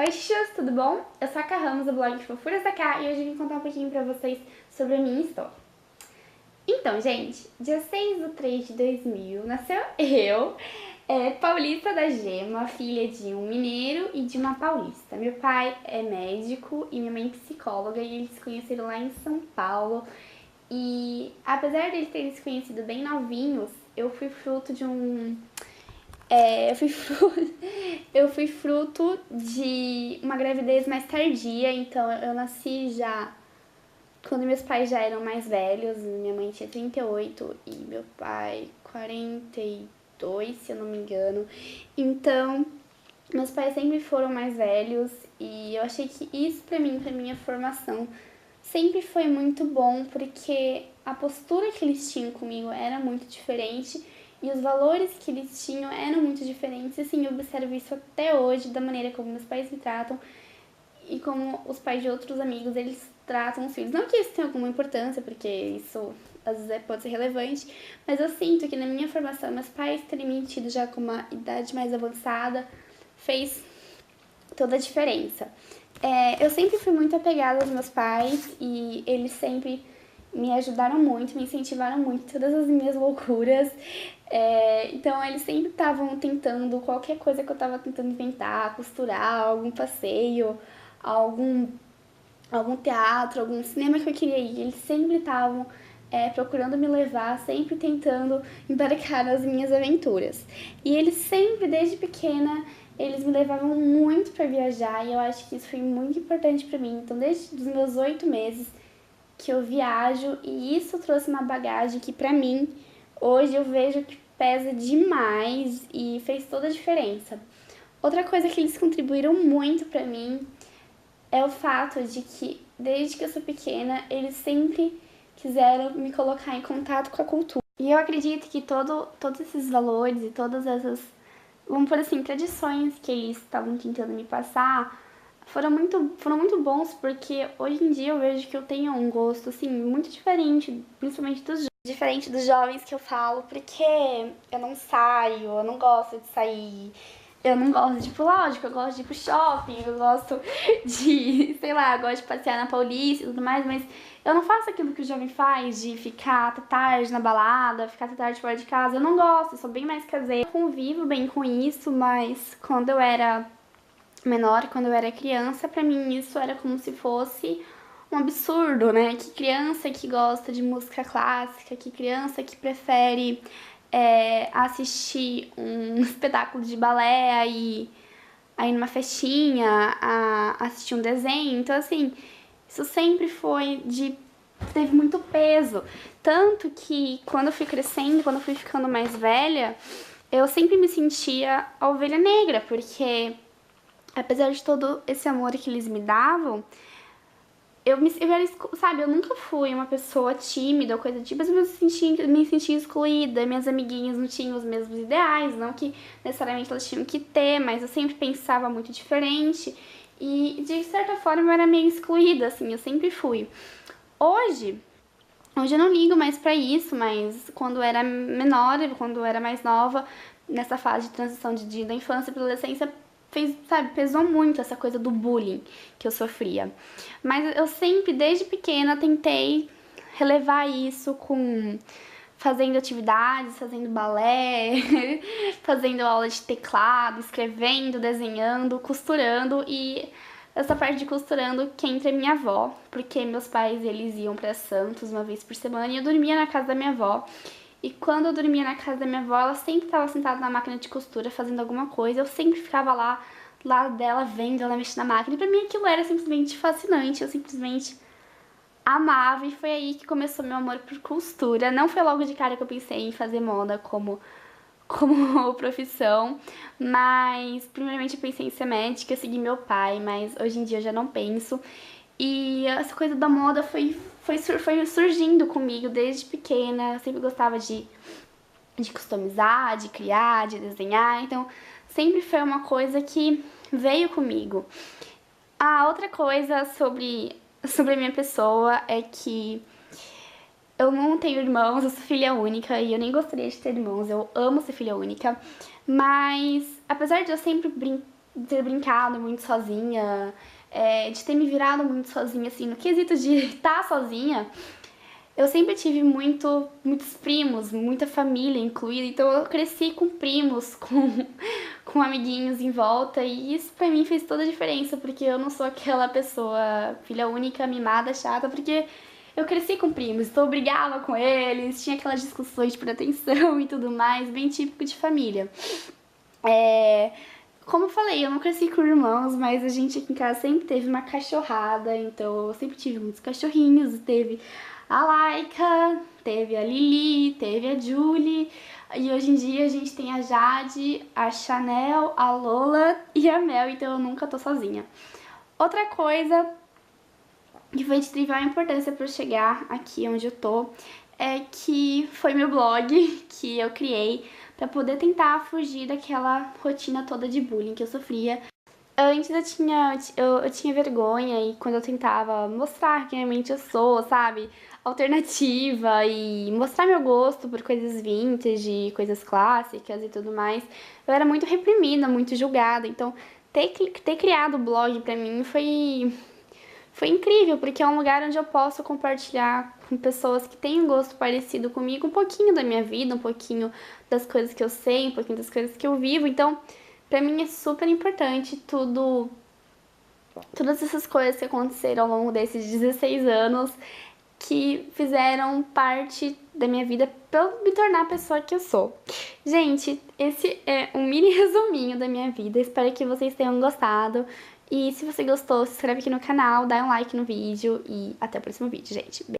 Oi, chuchus, tudo bom? Eu sou a Ká Ramos, do blog Fofuras da Cá, e hoje eu vim contar um pouquinho pra vocês sobre a minha história. Então, gente, dia 6/3/2000, nasceu eu, Paulista da Gema, filha de um mineiro e de uma paulista. Meu pai é médico e minha mãe psicóloga, e eles se conheceram lá em São Paulo. E apesar deles terem se conhecido bem novinhos, eu fui fruto de um eu fui fruto de uma gravidez mais tardia, então eu nasci já quando meus pais já eram mais velhos. Minha mãe tinha 38 e meu pai 42, se eu não me engano. Então, meus pais sempre foram mais velhos e eu achei que isso pra mim, pra minha formação, sempre foi muito bom, porque a postura que eles tinham comigo era muito diferente e os valores que eles tinham eram muito diferentes. E assim, eu observo isso até hoje, da maneira como meus pais me tratam e como os pais de outros amigos, eles tratam os filhos. Não que isso tenha alguma importância, porque isso às vezes pode ser relevante, mas eu sinto que na minha formação, meus pais terem me tido já com uma idade mais avançada fez toda a diferença. Eu sempre fui muito apegada aos meus pais e eles sempre me ajudaram muito, me incentivaram muito em todas as minhas loucuras. Então eles sempre estavam tentando qualquer coisa que eu estava tentando inventar, costurar, algum passeio, algum, algum teatro, algum cinema que eu queria ir. Eles sempre estavam procurando me levar, sempre tentando embarcar nas minhas aventuras. E eles sempre, desde pequena, eles me levavam muito para viajar, e eu acho que isso foi muito importante para mim. Então, desde os meus 8 meses que eu viajo, e isso trouxe uma bagagem que pra mim, hoje eu vejo que pesa demais e fez toda a diferença. Outra coisa que eles contribuíram muito pra mim é o fato de que, desde que eu sou pequena, eles sempre quiseram me colocar em contato com a cultura. E eu acredito que todos esses valores e todas essas, vamos por assim, tradições que eles estavam tentando me passar foram muito bons, porque hoje em dia eu vejo que eu tenho um gosto, assim, muito diferente, principalmente diferente dos jovens que eu falo, porque eu não saio, eu não gosto de sair, eu não gosto de ir pro lógico, eu gosto de ir pro shopping, eu gosto de, sei lá, eu gosto de passear na Paulista e tudo mais, mas eu não faço aquilo que o jovem faz, de ficar até tarde na balada, ficar até tarde fora de casa. Eu não gosto, eu sou bem mais caseira. Eu convivo bem com isso, mas quando eu era menor, quando eu era criança, pra mim isso era como se fosse um absurdo, né? Que criança que gosta de música clássica, que criança que prefere assistir um espetáculo de balé aí numa festinha, a assistir um desenho. Então, assim, isso sempre teve muito peso. Tanto que quando eu fui crescendo, quando eu fui ficando mais velha, eu sempre me sentia a ovelha negra, porque apesar de todo esse amor que eles me davam, eu era, sabe, eu nunca fui uma pessoa tímida ou coisa do tipo, mas me sentia excluída, minhas amiguinhas não tinham os mesmos ideais, não que necessariamente elas tinham que ter, mas eu sempre pensava muito diferente e de certa forma eu era meio excluída, assim, eu sempre fui. Hoje eu não ligo mais pra isso, mas quando eu era menor, quando eu era mais nova, nessa fase de transição da infância pra adolescência, pesou muito essa coisa do bullying que eu sofria. Mas eu sempre, desde pequena, tentei relevar isso fazendo atividades, fazendo balé, fazendo aula de teclado, escrevendo, desenhando, costurando. E essa parte de costurando que entra minha avó, porque meus pais, eles iam para Santos uma vez por semana e eu dormia na casa da minha avó. E quando eu dormia na casa da minha avó, ela sempre estava sentada na máquina de costura fazendo alguma coisa. Eu sempre ficava lá do lado dela, vendo ela mexer na máquina. E pra mim aquilo era simplesmente fascinante. Eu simplesmente amava, e foi aí que começou meu amor por costura. Não foi logo de cara que eu pensei em fazer moda como profissão, mas primeiramente eu pensei em ser médica, seguir meu pai, mas hoje em dia eu já não penso. E essa coisa da moda foi surgindo comigo desde pequena. Eu sempre gostava de customizar, de criar, de desenhar, então sempre foi uma coisa que veio comigo. A outra coisa sobre a minha pessoa é que eu não tenho irmãos, eu sou filha única e eu nem gostaria de ter irmãos, eu amo ser filha única, mas apesar de eu sempre de ter brincado muito sozinha, de ter me virado muito sozinha, assim, no quesito de estar sozinha. Eu sempre tive muitos primos, muita família incluída, então eu cresci com primos, com amiguinhos em volta, e isso pra mim fez toda a diferença, porque eu não sou aquela pessoa filha única, mimada, chata, porque eu cresci com primos, então eu brigava com eles, tinha aquelas discussões por atenção e tudo mais, bem típico de família. Como eu falei, eu não cresci com irmãos, mas a gente aqui em casa sempre teve uma cachorrada, então eu sempre tive muitos cachorrinhos. Teve a Laika, teve a Lili, teve a Julie, e hoje em dia a gente tem a Jade, a Chanel, a Lola e a Mel, então eu nunca tô sozinha. Outra coisa que foi de trivial importância para eu chegar aqui onde eu tô é que foi meu blog que eu criei para poder tentar fugir daquela rotina toda de bullying que eu sofria. Antes eu tinha vergonha, e quando eu tentava mostrar quem realmente eu sou, sabe? Alternativa, e mostrar meu gosto por coisas vintage, coisas clássicas e tudo mais, eu era muito reprimida, muito julgada. Então, ter criado o blog pra mim foi incrível, porque é um lugar onde eu posso compartilhar com pessoas que têm um gosto parecido comigo um pouquinho da minha vida, um pouquinho das coisas que eu sei, um pouquinho das coisas que eu vivo. Então, pra mim é super importante todas essas coisas que aconteceram ao longo desses 16 anos, que fizeram parte da minha vida pra eu me tornar a pessoa que eu sou. Gente, esse é um mini resuminho da minha vida. Espero que vocês tenham gostado. E se você gostou, se inscreve aqui no canal, dá um like no vídeo e até o próximo vídeo, gente. Beijo!